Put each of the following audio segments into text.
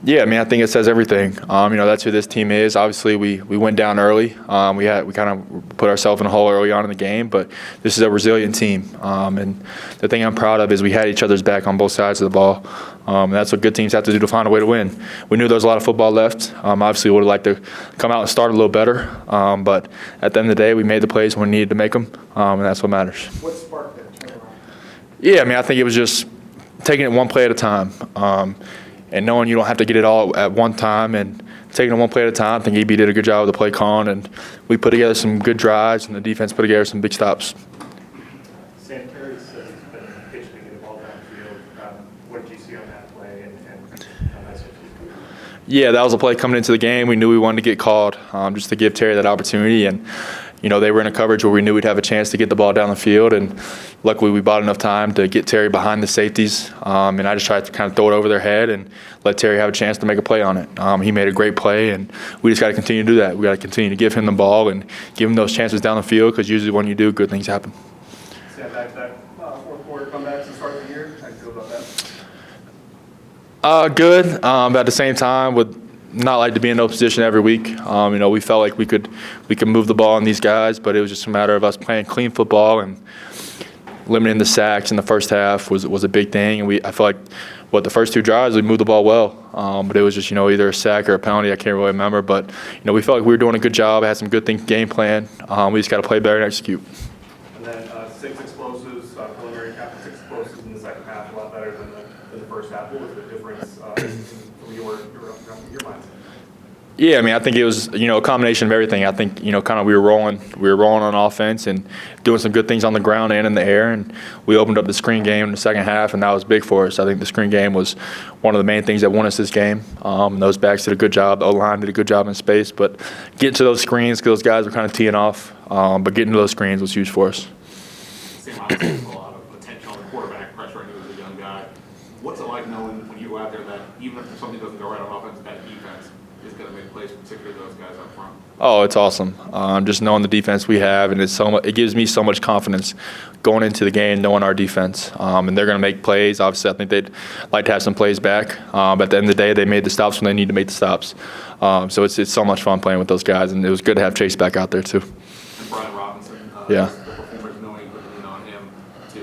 Yeah, I mean, I think it says everything. That's who this team is. Obviously, we went down early. We kind of put ourselves in a hole early on in the game, but this is a resilient team. And the thing I'm proud of is we had each other's back on both sides of the ball. And that's what good teams have to do to find a way to win. We knew there was a lot of football left. Obviously, we would have liked to come out and start a little better. But at the end of the day, we made the plays when we needed to make them, and that's what matters. What sparked that turnaround? Yeah, I mean, I think it was just taking it one play at a time. And knowing you don't have to get it all at one time and taking it one play at a time. I think EB did a good job with the play calling, and we put together some good drives, and the defense put together some big stops. Sam Terry says it's been pitched to get the ball downfield. What did you see on that play, and that's what you do? Yeah, that was a play coming into the game. We knew we wanted to get called just to give Terry that opportunity. And, they were in a coverage where we knew we'd have a chance to get the ball down the field. And luckily we bought enough time to get Terry behind the safeties. And I just tried to kind of throw it over their head and let Terry have a chance to make a play on it. He made a great play, and we just got to continue to do that. We got to continue to give him the ball and give him those chances down the field, because usually when you do, good things happen. Sam, back-to-back fourth quarter comebacks to start the year. How do you feel about that? Good. But at the same time, would not like to be in no position every week. We felt like we could move the ball on these guys, but it was just a matter of us playing clean football, and limiting the sacks in the first half was a big thing. And I feel like the first two drives we moved the ball well, but it was just either a sack or a penalty. I can't really remember, but we felt like we were doing a good job. Had some good game plan. We just got to play better and execute. And then 6 explosives, preliminary count 6 explosives in the second half, a lot better than the first half. What was the difference from your mindset? Yeah, I mean, I think it was a combination of everything. I think kind of we were rolling on offense and doing some good things on the ground and in the air, and we opened up the screen game in the second half, and that was big for us. I think the screen game was one of the main things that won us this game. Those backs did a good job. The O-line did a good job in space, but getting to those screens, because those guys were kind of teeing off, but getting to those screens was huge for us. Sam, obviously there's a lot of attention on the quarterback, pressure on you as a young guy. What's it like knowing when you go out there that even if something doesn't go right on offense, that defense is going to make plays, particularly those guys up front? Oh, it's awesome. Just knowing the defense we have, and it gives me so much confidence going into the game, knowing our defense. And they're going to make plays. Obviously, I think they'd like to have some plays back. But at the end of the day, they made the stops when they need to make the stops. So it's so much fun playing with those guys, and it was good to have Chase back out there too. And Brian Robinson, yeah. The performers knowing putting in on him to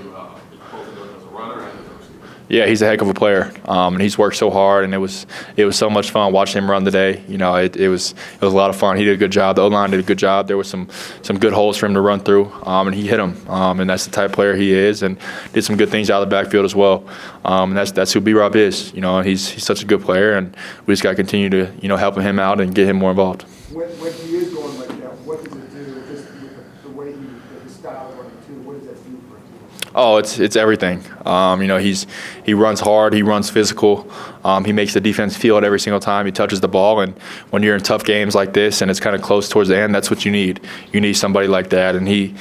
both of those as a runner and as a receiver. Yeah, he's a heck of a player, and he's worked so hard, and it was so much fun watching him run today. It was a lot of fun. He did a good job. The O-line did a good job. There was some good holes for him to run through, and he hit them. And that's the type of player he is, and did some good things out of the backfield as well. And that's who B-Rob is. He's such a good player, and we just got to continue to help him out and get him more involved. When he is going like that, what does it do just with the way his style of running too? What does that do for him? Oh, it's everything. He runs hard. He runs physical. He makes the defense feel it every single time he touches the ball. And when you're in tough games like this and it's kind of close towards the end, that's what you need. You need somebody like that. And he's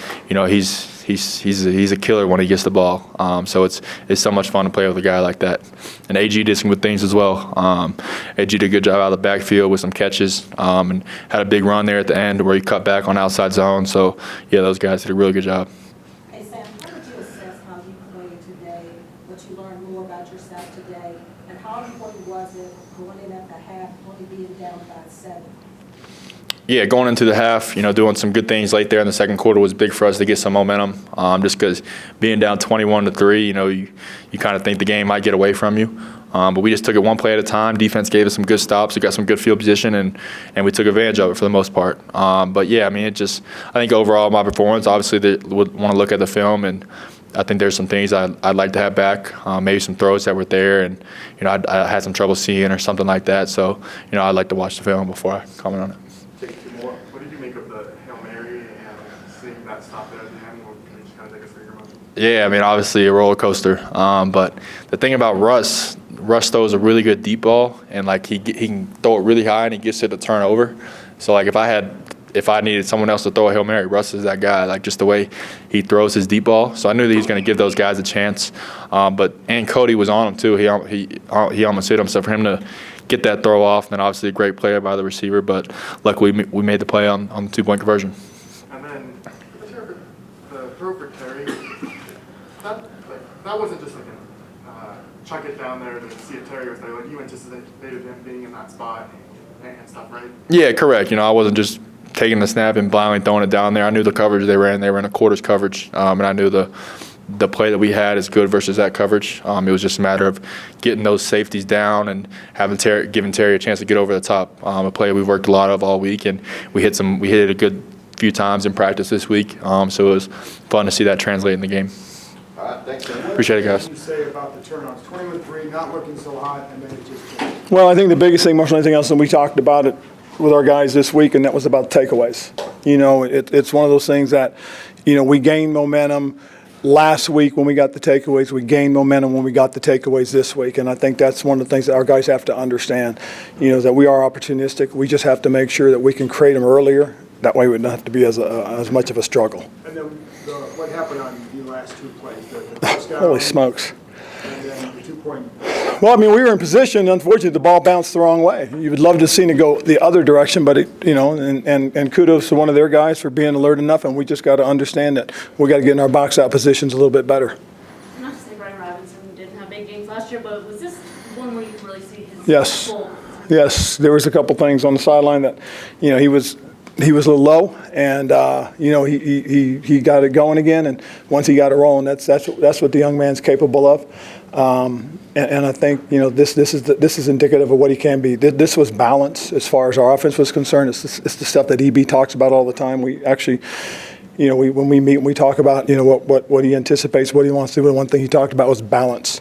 a killer when he gets the ball. So it's so much fun to play with a guy like that. And AG did some good things as well. AG did a good job out of the backfield with some catches, and had a big run there at the end where he cut back on outside zone. So yeah, those guys did a really good job. Hey Sam, how would you assess how you played today, what you learned more about yourself today, and how important was it going in at the half, only being down by 7? Yeah, going into the half, doing some good things late there in the second quarter was big for us to get some momentum. Just because being down 21-3, you kind of think the game might get away from you. But we just took it one play at a time. Defense gave us some good stops. We got some good field position, and we took advantage of it for the most part. But yeah, I mean, I think overall my performance, obviously they would want to look at the film, and I think there's some things I'd like to have back, maybe some throws that were there, and I had some trouble seeing or something like that. So I'd like to watch the film before I comment on it. Take 2 more. What did you make of the Hail Mary and seeing that stop there at the end? Can you just kind of take us through your mind? Yeah, I mean, obviously a roller coaster. But the thing about Russ throws a really good deep ball, and he can throw it really high, and he gets it to turn over. So if I needed someone else to throw a Hail Mary, Russ is that guy. Just the way he throws his deep ball. So I knew that he was going to give those guys a chance. And Cody was on him too. He almost hit him. So for him to get that throw off, and obviously a great play by the receiver, but luckily we made the play on the 2-point conversion. And then the throw for Terry, that wasn't just chuck it down there to see if Terry was there. Like, you anticipated him being in that spot and stuff, right? Yeah, correct. I wasn't just taking the snap and blindly throwing it down there. I knew the coverage they were in. They were in a quarters coverage, and I knew the play that we had is good versus that coverage. It was just a matter of getting those safeties down and giving Terry a chance to get over the top. A play we've worked a lot of all week, and we hit it a good few times in practice this week. So it was fun to see that translate in the game. All right, thanks, man. Appreciate it, guys. What did you say about the turnovers? 21-3, not looking so hot, and then it just changed. Well, I think the biggest thing, more than anything else, and we talked about it with our guys this week, and that was about takeaways. It's one of those things that, we gained momentum last week when we got the takeaways. We gained momentum when we got the takeaways this week, and I think that's one of the things that our guys have to understand, that we are opportunistic. We just have to make sure that we can create them earlier. That way it would not have to be as much of a struggle. And then what happened on the last two plays? The touchdown, Holy smokes. and then the 2-point. Well, we were in position. Unfortunately, the ball bounced the wrong way. You would love to have seen it go the other direction, but and kudos to one of their guys for being alert enough. And we just got to understand that we got to get in our box out positions a little bit better. Not to say Brian Robinson didn't have big games last year, but was this one where you could really see his Yes. full? Yes, there was a couple things on the sideline that, he was a little low, and he got it going again. And once he got it rolling, that's what the young man's capable of. And I think this is indicative of what he can be. This was balance as far as our offense was concerned. It's the stuff that EB talks about all the time. We actually, when we meet and we talk about what he anticipates, what he wants to do. And one thing he talked about was balance,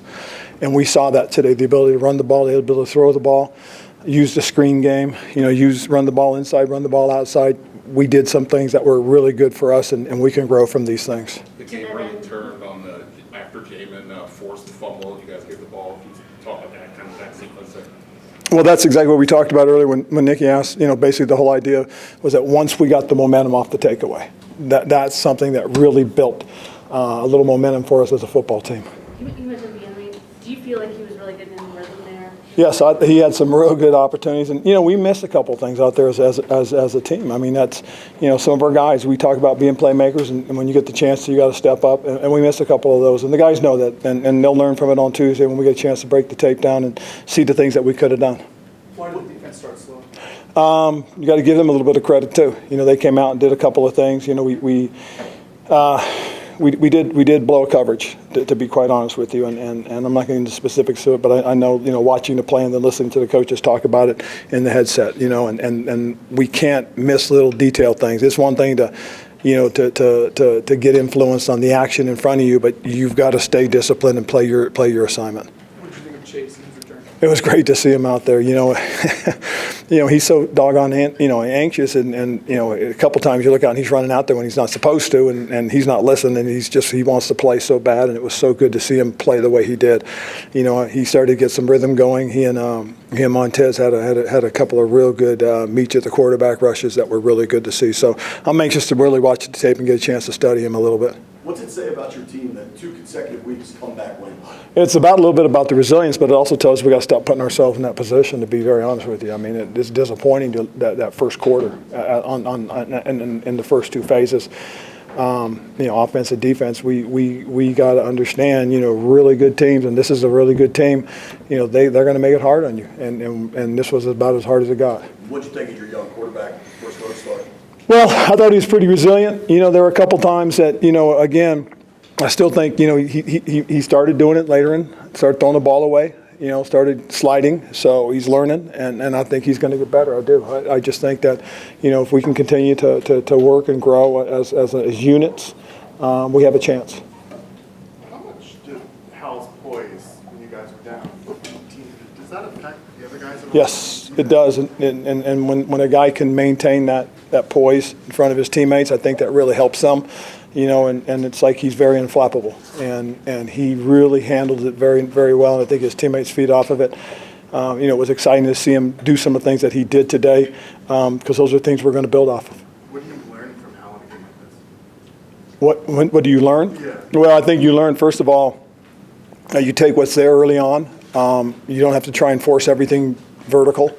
and we saw that today. The ability to run the ball, the ability to throw the ball, use the screen game. Run the ball inside, run the ball outside. We did some things that were really good for us, and we can grow from these things. The game really turned on after Jamin forced the fumble. You guys gave the ball. Can you talk about that sequence there? Well, that's exactly what we talked about earlier when Nicky asked. Basically the whole idea was that once we got the momentum off the takeaway, that's something that really built a little momentum for us as a football team. You mentioned the enemy. Do you feel like he was really getting in the rhythm there? Yes, he had some real good opportunities, and we missed a couple of things out there as a team. I mean, that's some of our guys. We talk about being playmakers, and when you get the chance, you got to step up. And we missed a couple of those, and the guys know that, and they'll learn from it on Tuesday when we get a chance to break the tape down and see the things that we could have done. Why did the defense start slow? You got to give them a little bit of credit too. They came out and did a couple of things. We did blow coverage, to be quite honest with you, and I'm not getting into specifics to it, but I know, watching the play and then listening to the coaches talk about it in the headset, and we can't miss little detailed things. It's one thing to get influenced on the action in front of you, but you've got to stay disciplined and play your assignment. What did you think of Chase in his return? It was great to see him out there. He's so doggone anxious, and a couple times you look out and he's running out there when he's not supposed to, and he's not listening, and he wants to play so bad, and it was so good to see him play the way he did. He started to get some rhythm going. He and Montez had a couple of real good meets at the quarterback rushes that were really good to see. So I'm anxious to really watch the tape and get a chance to study him a little bit. What's it say about your team that 2 consecutive weeks come back winning? It's a little bit about the resilience, but it also tells us we got to stop putting ourselves in that position, to be very honest with you. I mean, it's disappointing that first quarter in the first 2 phases. Offense and defense, we got to understand, really good teams, and this is a really good team, they're going to make it hard on you, and this was about as hard as it got. What'd you think of your young quarterback first quarter start? Well, I thought he was pretty resilient. There were a couple times that, again, I still think, he started doing it later started throwing the ball away, started sliding. So he's learning, and I think he's going to get better. I do. I just think that, if we can continue to work and grow as units, we have a chance. How much did Howell's poise when you guys were down? Does that affect the other guys at all? Yes, it does. And when a guy can maintain that poise in front of his teammates, I think that really helps them. And it's like he's very unflappable, and he really handled it very, very well. And I think his teammates feed off of it. It was exciting to see him do some of the things that he did today, because those are things we're going to build off of. What do you learn from Howell in a game like this? What do you learn? Yeah. Well, I think you learn, first of all, you take what's there early on. You don't have to try and force everything vertical.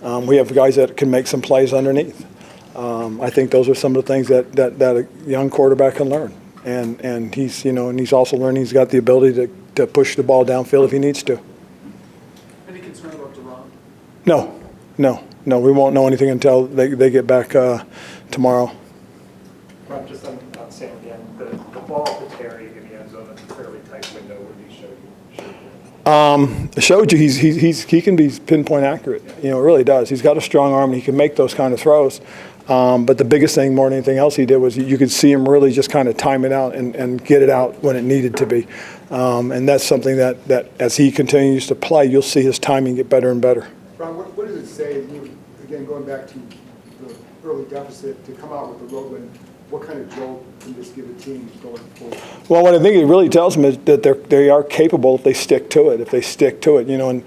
We have guys that can make some plays underneath. I think those are some of the things that a young quarterback can learn. and he's and he's also learning he's got the ability to push the ball downfield if he needs to. Any concern about Duran? No. We won't know anything until they get back tomorrow. Rob, just on Sam again, the ball to Terry in the end zone, that's a fairly tight window. What did he show you? Showed you he can be pinpoint accurate. It really does. He's got a strong arm and he can make those kind of throws. But the biggest thing more than anything else he did was you could see him really just kind of time it out and get it out when it needed to be. And that's something that as he continues to play, you'll see his timing get better and better. Ron, what does it say, again, going back to the early deficit, to come out with the road win, what kind of jolt can this give a team going forward? Well, what I think it really tells them is that they are capable if they stick to it. And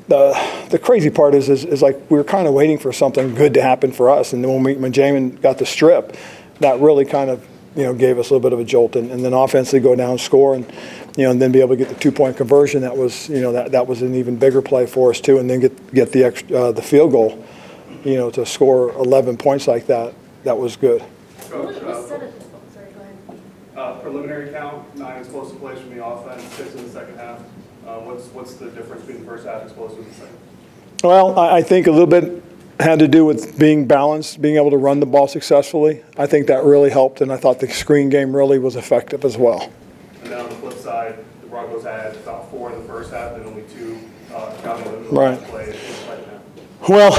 the crazy part is like we were kind of waiting for something good to happen for us, and then when Jamin got the strip, that really kind of gave us a little bit of a jolt, and then offensively go down, score, and then be able to get the 2-point conversion. That was that was an even bigger play for us too, and then get the field goal, to score 11 points like that. That was good. Coach, Sorry, go ahead. preliminary count, 9 explosive plays from the offense, 6 in the second half. What's the difference between the first half explosive and the second? Well, I think a little bit had to do with being balanced, being able to run the ball successfully. I think that really helped, and I thought the screen game really was effective as well. And then on the flip side, the Broncos had about 4 in the first half and only 2 counting the Right. last play in the second half. Well,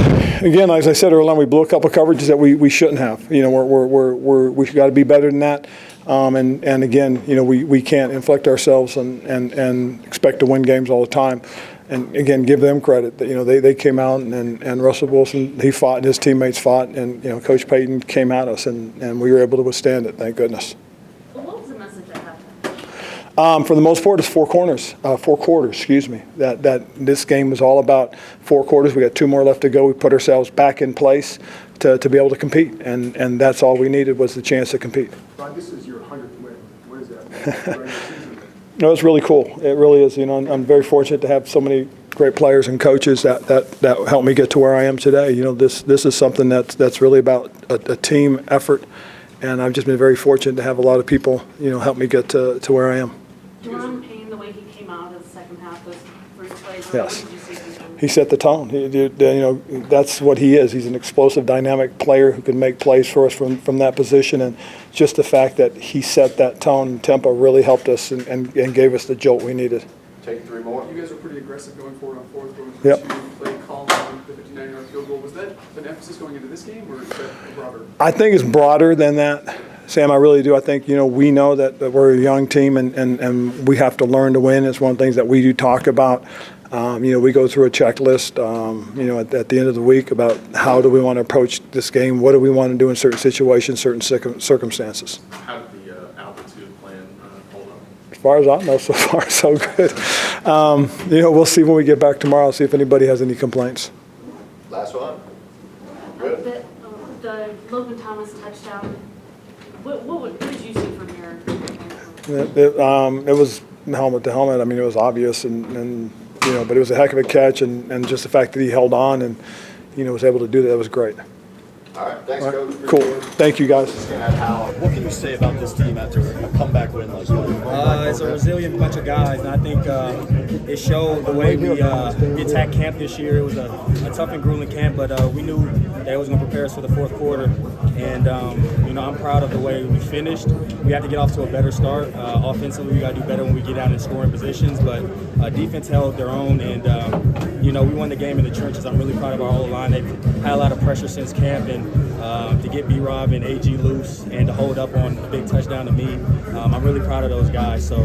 again, as I said earlier on, we blew a couple of coverages that we shouldn't have. We got to be better than that. And again, we can't inflict ourselves and expect to win games all the time. And again, give them credit that they came out and Russell Wilson, he fought and his teammates fought, and Coach Payton came at us and we were able to withstand it. Thank goodness. Well, what was the message at halftime? For the most part, it's 4 quarters. That this game was all about 4 quarters. We got 2 more left to go. We put ourselves back in place to be able to compete, and that's all we needed was the chance to compete. Ron, this is your 100th win. What is that? Regular season? No, it's really cool. It really is. I'm very fortunate to have so many great players and coaches that helped me get to where I am today. This is something that's really about a team effort, and I've just been very fortunate to have a lot of people help me get to where I am. Duran Payne, the way he came out of the second half, those first plays, Yes. what did you see from him? He set the tone. That's what he is. He's an explosive, dynamic player who can make plays for us from that position. And just the fact that he set that tone and tempo really helped us and gave us the jolt we needed. Take 3 more. You guys were pretty aggressive going forward on 4th, going for Yep. 2, playing calm on the 59-yard field goal. Was that an emphasis going into this game, or is that broader? I think it's broader than that, Sam. I really do. I think we know that we're a young team and we have to learn to win. It's one of the things that we do talk about. We go through a checklist, at the end of the week about how do we want to approach this game, what do we want to do in certain situations, certain circumstances. How did the altitude plan hold up? As far as I know, so far so good. We'll see when we get back tomorrow, see if anybody has any complaints. Last one. Good. The Logan Thomas touchdown, what did you see from here? It was helmet to helmet. I mean, it was obvious, but it was a heck of a catch, and just the fact that he held on and was able to do that was great. All right, thanks, All right, Coach. cool. Thank you, guys. What can you say about this team after a comeback win like that? It's a resilient bunch of guys, and I think it showed the way we attacked camp this year. It was a tough and grueling camp, but we knew that it was going to prepare us for the 4th quarter. And, I'm proud of the way we finished. We have to get off to a better start. Offensively, we got to do better when we get out in scoring positions, but defense held their own, and, we won the game in the trenches. I'm really proud of our whole line. They've had a lot of pressure since camp, and to get B-Rob and AG loose and to hold up on a big touchdown to me, I'm really proud of those guys. So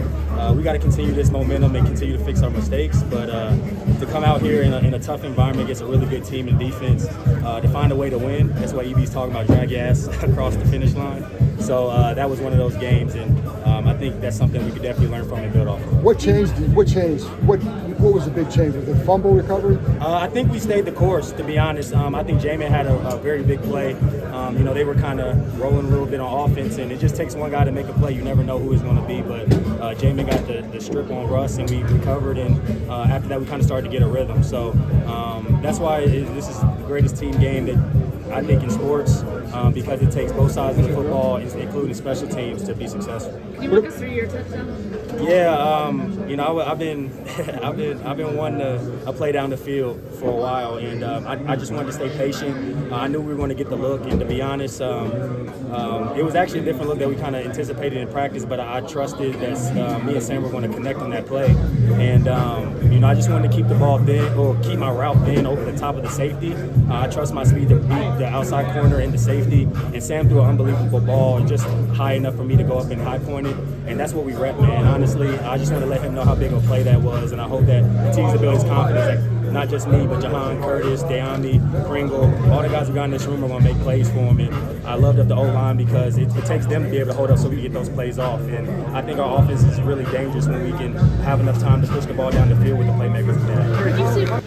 we got to continue this momentum and continue to fix our mistakes. But to come out here in a tough environment against a really good team in defense, to find a way to win, that's what EB's talking about, drag your ass across the finish line. So that was one of those games, and I think that's something we could definitely learn from and build off of. What changed? What was the big change? Was it fumble recovery? I think we stayed the course, to be honest. I think Jamin had a very big play. They were kind of rolling a little bit on offense, and it just takes one guy to make a play. You never know who it's going to be, but Jamin got the strip on Russ, and we recovered, and after that we kind of started to get a rhythm. So that's why this is the greatest team game that I think in sports. because it takes both sides of the football, including special teams, to be successful. Can you walk us through your touchdown? Yeah, I've been I've been wanting to play down the field for a while, and I just wanted to stay patient. I knew we were going to get the look, and to be honest, it was actually a different look that we kind of anticipated in practice, but I trusted that me and Sam were going to connect on that play, and I just wanted to keep the ball thin, or keep my route thin over the top of the safety. I trust my speed to beat the outside corner into safety, and Sam threw an unbelievable ball, just high enough for me to go up and high point it, and that's what we rep, man. Honestly, I just want to let him know how big of a play that was, and I hope that continues to build his confidence that not just me, but Jahan, Curtis, Deami, Pringle, all the guys who got in this room are going to make plays for him. And I loved up the O-line because it takes them to be able to hold up so we can get those plays off. And I think our offense is really dangerous when we can have enough time to push the ball down the field with the playmakers we have.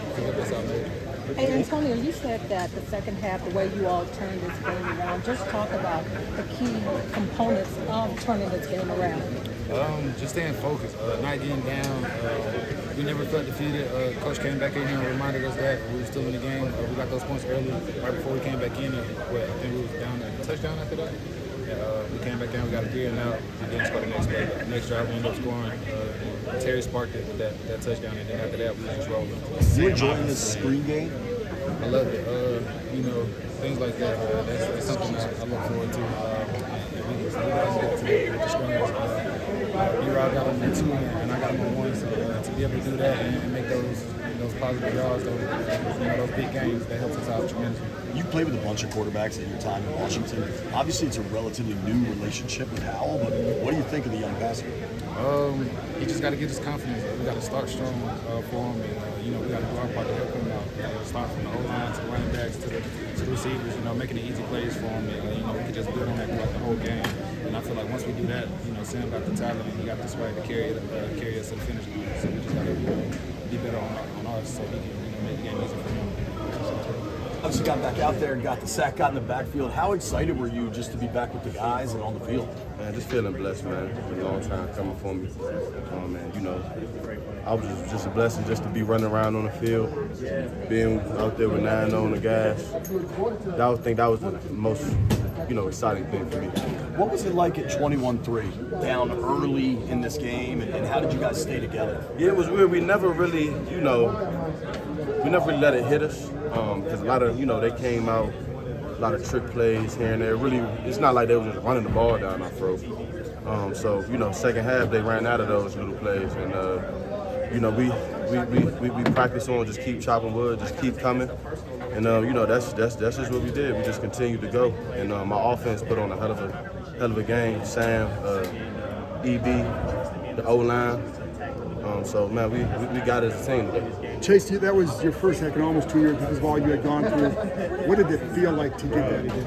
Hey, Antonio, you said that the second half, the way you all turned this game around, just talk about the key components of turning this game around. Just staying focused, not getting down. We never felt defeated. Coach came back in here and reminded us that we were still in the game. We got those points early, right before we came back in. I think we was down a touchdown after that. We came back in, we got a 3-and-out, and then scored the next play. The next drive, we ended up scoring. Terry sparked it with that touchdown, and then after that, we just rolled. You enjoying this screen game? I love it. Things like that. That's something that I look forward to. We get to the screens. B-Rob got on there 2, and I got him on 1. So to be able to do that and make those positive yards, those big games, that helps us out tremendously. You played with a bunch of quarterbacks at your time in Washington. Obviously, it's a relatively new relationship with Howell, but what do you think of the young passer? He just got to get his confidence. We got to start strong for him, and we got to do our part to help him out. Start from the O-line to the running backs to the receivers. Making it easy plays for him. And, we can just build on that throughout the whole game. And I feel like once we do that, Sam got the talent and he got the swag to carry us to the finish line. So we just got to be better on ours so he can make the game easy for him. Obviously got back out there and got the sack, got in the backfield. How excited were you just to be back with the guys and on the field? Man, just feeling blessed, man. It's been a long time coming for me. I was just a blessing just to be running around on the field, being out there with 9 on the gas. I think that was the most, exciting thing for me. What was it like at 21-3, down early in this game, and how did you guys stay together? Yeah, it was weird. We never really, we never really let it hit us. Because a lot of, they came out, a lot of trick plays here and there. Really, it's not like they were just running the ball down our throat. Second half they ran out of those little plays, and we practice on just keep chopping wood, just keep coming, and that's just what we did. We just continued to go, and my offense put on a hell of a game. Sam, EB, the O-line. We got it as a team today. Chase, that was your first sack in almost 2 years because of all you had gone through. What did it feel like to get that again?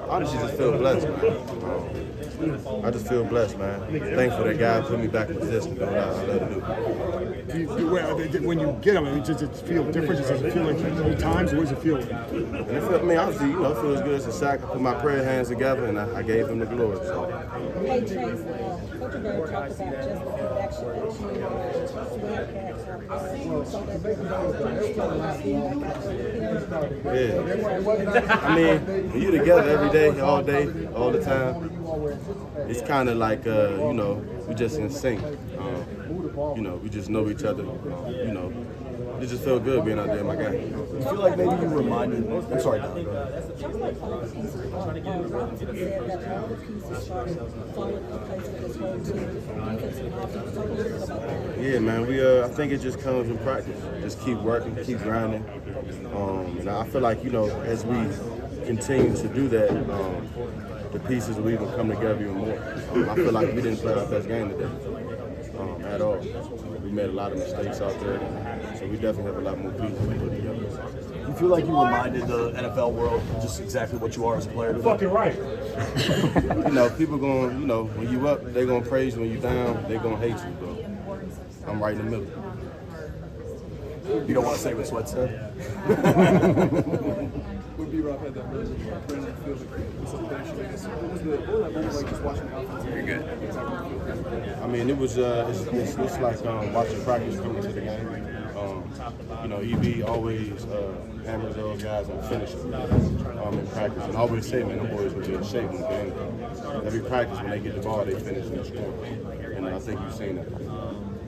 Honestly, just feel blessed, man. I just feel blessed, man. Thankful that God put me back in position to do what I love to do. When you get them, does it feel different? Does it feel like old times? What does it feel like? Obviously, it feels good as a sack. I put my prayer hands together and I gave him the glory. So. Hey, Chase, Coach Rivera talked about just the connection that you and so that when you're together every day, all the time, it's kind of like, we just in sync. We just know each other. It just felt good being out there, my guy. You feel like maybe you reminded me. I'm sorry, Don. Yeah, man. I think it just comes in practice. Just keep working, keep grinding. And I feel like, as we continue to do that, the pieces will even come together even more. I feel like we didn't play our best game today at all. We made a lot of mistakes out there, so we definitely have a lot more pieces to put together. You feel like you reminded the NFL world just exactly what you are as a player today? Fucking right. People going, when you up, they're going to praise you. When you down, they're going to hate you, bro. I'm right in the middle. You don't want to say what Sweat said? When B-Rob had that moment, Brandon feels like what was that moment like just watching the offense? You're good. I mean, it was, it's like watching practice coming to the game. You know, EB always hammers those guys on finishing in practice. And I always say, man, them boys will be in shape when the game comes. Every practice, when they get the ball, they finish and score. And I think you've seen that.